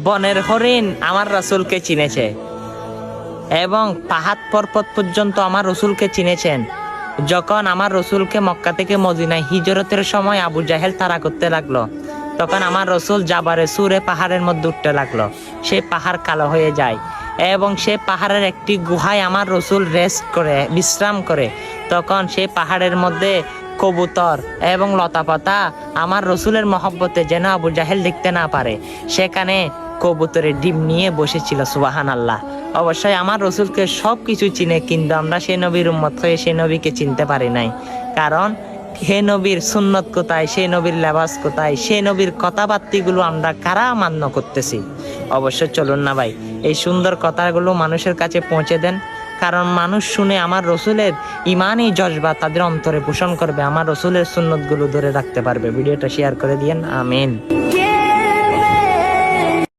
বনের হরিণ আমার রাসূলকে চিনেছে এবং পাহাড় পর্বত পর্যন্ত আমার রসুলকে চিনেছেন। যখন আমার রসুলকে মক্কা থেকে মদিনায় হিজরতের সময় আবু জাহেল তাড়া করতে লাগলো, তখন আমার রসুল জাবারে সুরে পাহাড়ের মধ্যে উঠতে লাগলো। সে পাহাড় কালো হয়ে যায় এবং সে পাহাড়ের একটি গুহায় আমার রসুল রেস্ট করে, বিশ্রাম করে। তখন সেই পাহাড়ের মধ্যে কবুতর এবং লতাপাতা আমার রসুলের মহব্বতে যেন আবু জাহেল দেখতে না পারে, সেখানে কবুতরের ডিম নিয়ে বসেছিল। সুবহানাল্লাহ। অবশ্যই আমার রসুলকে সব কিছু চিনে, কিন্তু আমরা সেই নবীর উম্মত হয়ে সেই নবীকে চিনতে পারি নাই। কারণ হে নবীর সুন্নত কোথায়, সেই নবীর লেবাস কোথায়, সেই নবীর কথাবার্তিগুলো আমরা কারা মান্য করতেছি। অবশ্যই চলুন না ভাই, এই সুন্দর কথাগুলো মানুষের কাছে পৌঁছে দেন, কারণ মানুষ শুনে আমার রসুলের ইমানই জজবা তাদের অন্তরে পোষণ করবে, আমার রসুলের সুন্নতগুলো ধরে রাখতে পারবে। ভিডিওটা শেয়ার করে দিয়েন। আমিন।